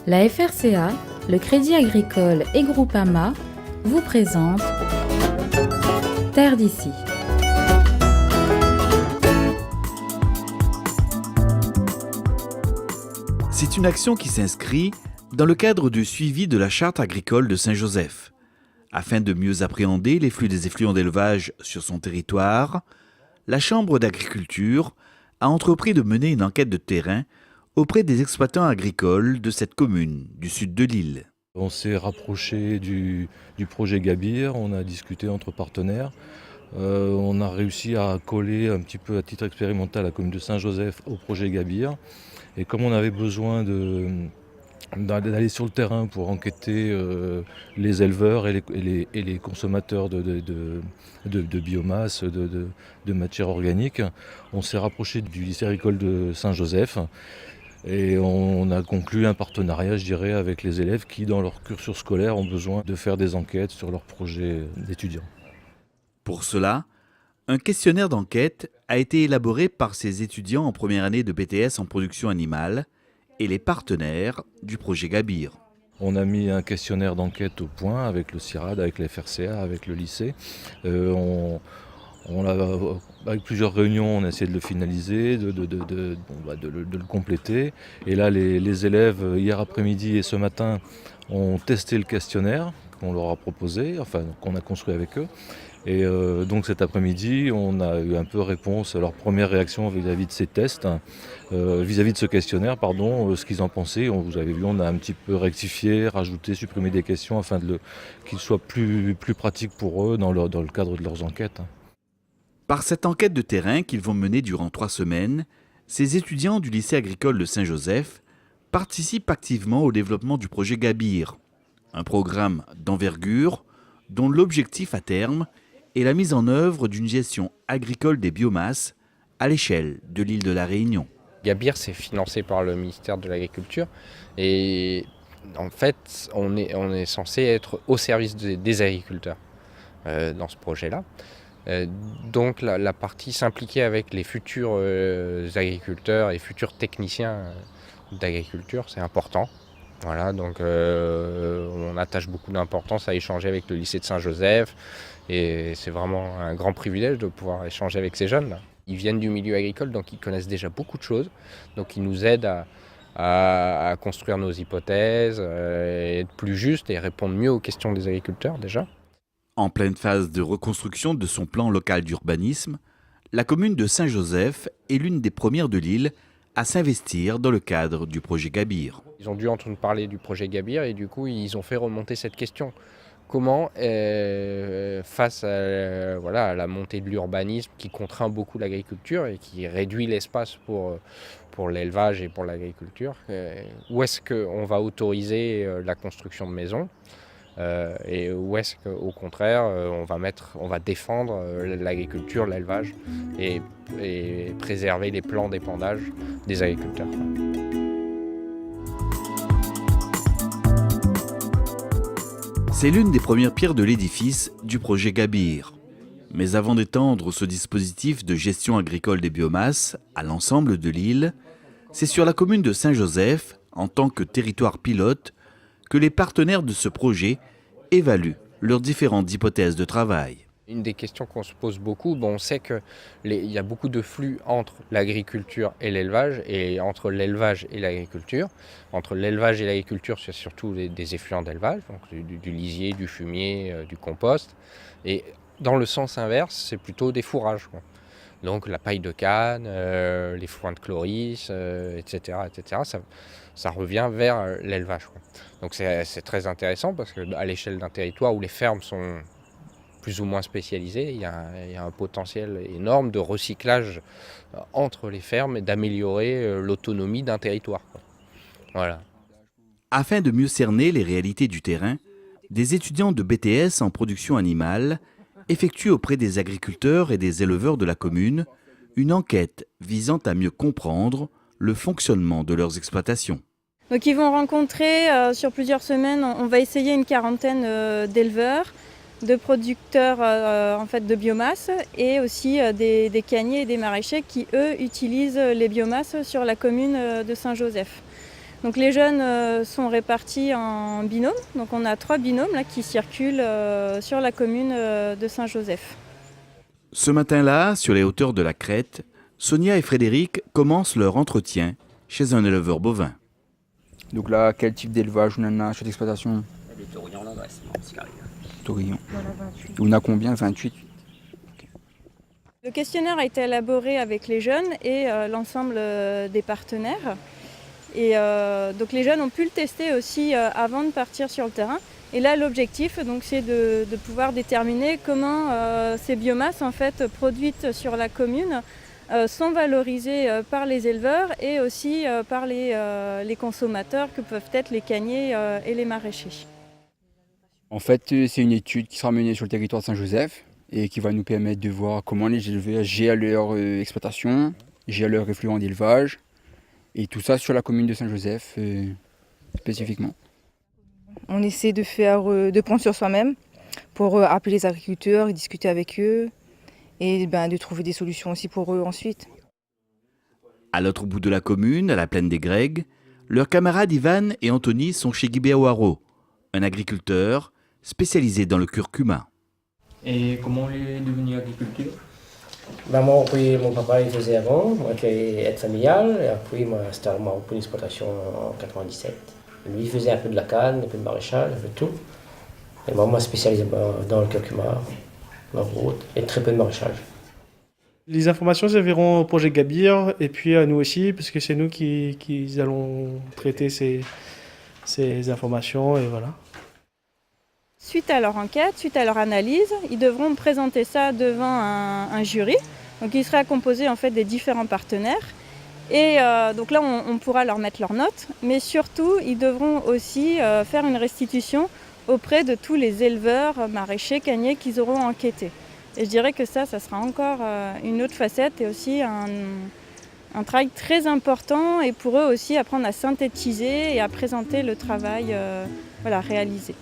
La FRCA, le Crédit Agricole et Groupama vous présentent Terre d'ici. C'est une action qui s'inscrit dans le cadre du suivi de la Charte agricole de Saint-Joseph. Afin de mieux appréhender les flux des effluents d'élevage sur son territoire, la Chambre d'agriculture a entrepris de mener une enquête de terrain auprès des exploitants agricoles de cette commune du sud de l'île. On s'est rapproché du projet Gabir, on a discuté entre partenaires. On a réussi à coller un petit peu à titre expérimental la commune de Saint-Joseph au projet Gabir. Et comme on avait besoin d'aller sur le terrain pour enquêter les éleveurs et les consommateurs de biomasse, de matière organique, on s'est rapproché du lycée agricole de Saint-Joseph. Et on a conclu un partenariat, je dirais, avec les élèves qui, dans leur cursus scolaire, ont besoin de faire des enquêtes sur leurs projets d'étudiants. Pour cela, un questionnaire d'enquête a été élaboré par ces étudiants en première année de BTS en production animale et les partenaires du projet Gabir. On a mis un questionnaire d'enquête au point avec le CIRAD, avec la FRCA, avec le lycée. Avec plusieurs réunions, on a essayé de le finaliser, de le compléter. Et là, les élèves, hier après-midi et ce matin, ont testé le questionnaire qu'on leur a proposé, enfin qu'on a construit avec eux. Et donc cet après-midi, on a eu un peu réponse à leur première réaction vis-à-vis de ces tests, vis-à-vis de ce questionnaire, ce qu'ils en pensaient. Vous avez vu, on a un petit peu rectifié, rajouté, supprimé des questions afin qu'il soit plus pratique pour eux dans le cadre de leurs enquêtes. Par cette enquête de terrain qu'ils vont mener durant 3 semaines, ces étudiants du lycée agricole de Saint-Joseph participent activement au développement du projet Gabir, un programme d'envergure dont l'objectif à terme est la mise en œuvre d'une gestion agricole des biomasses à l'échelle de l'île de la Réunion. Gabir, c'est financé par le ministère de l'Agriculture et en fait, on est censé être au service des agriculteurs dans ce projet-là. Donc la partie s'impliquer avec les futurs agriculteurs et futurs techniciens d'agriculture, c'est important. Voilà, donc on attache beaucoup d'importance à échanger avec le lycée de Saint-Joseph et c'est vraiment un grand privilège de pouvoir échanger avec ces jeunes-là. Ils viennent du milieu agricole, donc ils connaissent déjà beaucoup de choses, donc ils nous aident à construire nos hypothèses, être plus justes et répondre mieux aux questions des agriculteurs déjà. En pleine phase de reconstruction de son plan local d'urbanisme, la commune de Saint-Joseph est l'une des premières de l'île à s'investir dans le cadre du projet Gabir. Ils ont dû entendre parler du projet Gabir et du coup ils ont fait remonter cette question. Comment, face à la montée de l'urbanisme qui contraint beaucoup l'agriculture et qui réduit l'espace pour l'élevage et pour l'agriculture, où est-ce qu'on va autoriser la construction de maisons et où est-ce qu'au contraire on va défendre l'agriculture, l'élevage et préserver les plans d'épandage des agriculteurs. C'est l'une des premières pierres de l'édifice du projet Gabir. Mais avant d'étendre ce dispositif de gestion agricole des biomasses à l'ensemble de l'île, c'est sur la commune de Saint-Joseph, en tant que territoire pilote, que les partenaires de ce projet évaluent leurs différentes hypothèses de travail. Une des questions qu'on se pose beaucoup, on sait qu'il y a beaucoup de flux entre l'agriculture et l'élevage et entre l'élevage et l'agriculture. Entre l'élevage et l'agriculture, c'est surtout des effluents d'élevage, donc du lisier, du fumier, du compost. Et dans le sens inverse, c'est plutôt des fourrages, quoi. Donc la paille de canne, les foins de chloris, etc. Ça revient vers l'élevage, quoi. Donc c'est très intéressant parce qu'à l'échelle d'un territoire où les fermes sont plus ou moins spécialisées, il y a un potentiel énorme de recyclage entre les fermes et d'améliorer l'autonomie d'un territoire, quoi. Voilà. Afin de mieux cerner les réalités du terrain, des étudiants de BTS en production animale effectuent auprès des agriculteurs et des éleveurs de la commune une enquête visant à mieux comprendre le fonctionnement de leurs exploitations. Donc ils vont rencontrer sur plusieurs semaines, on va essayer une quarantaine d'éleveurs, de producteurs de biomasse et aussi des canniers et des maraîchers qui eux utilisent les biomasses sur la commune de Saint-Joseph. Donc les jeunes sont répartis en binômes. Donc on a 3 binômes là, qui circulent sur la commune de Saint-Joseph. Ce matin-là, sur les hauteurs de la Crête, Sonia et Frédéric commencent leur entretien chez un éleveur bovin. Donc là, quel type d'élevage on en a sur l'exploitation? Des taurillons là-bas, c'est carré. Taurillon. On a combien? 28. Le questionnaire a été élaboré avec les jeunes et l'ensemble des partenaires. Et donc les jeunes ont pu le tester aussi avant de partir sur le terrain. Et là, l'objectif, donc, c'est de pouvoir déterminer comment ces biomasses en fait, produites sur la commune sont valorisées par les éleveurs et aussi par les consommateurs que peuvent être les cagniers et les maraîchers. En fait, c'est une étude qui sera menée sur le territoire de Saint-Joseph et qui va nous permettre de voir comment les éleveurs gèrent leur exploitation, gèrent leur effluent d'élevage, et tout ça sur la commune de Saint-Joseph spécifiquement. On essaie de prendre sur soi-même pour appeler les agriculteurs et discuter avec eux et de trouver des solutions aussi pour eux ensuite. À l'autre bout de la commune, à la plaine des Grègues, leurs camarades Ivan et Anthony sont chez Guy Béouaro, un agriculteur spécialisé dans le curcuma. Et comment il est devenu agriculteur? Moi, puis, mon papa il faisait avant, moi j'étais aide familiale, et après moi j'ai repris l'exploitation en 97. Lui il faisait un peu de la canne, un peu de maraîchage, un peu de tout. Et moi spécialisé dans le curcuma, la route, et très peu de maraîchage. Les informations serviront au projet Gabir et puis à nous aussi, parce que c'est nous qui allons traiter ces informations et voilà. Suite à leur enquête, suite à leur analyse, ils devront présenter ça devant un jury. Donc il sera composé en fait des différents partenaires. Et donc là on pourra leur mettre leurs notes, mais surtout ils devront aussi faire une restitution auprès de tous les éleveurs, maraîchers, cagniers qu'ils auront enquêtés. Et je dirais que ça sera encore une autre facette et aussi un travail très important et pour eux aussi apprendre à synthétiser et à présenter le travail réalisé.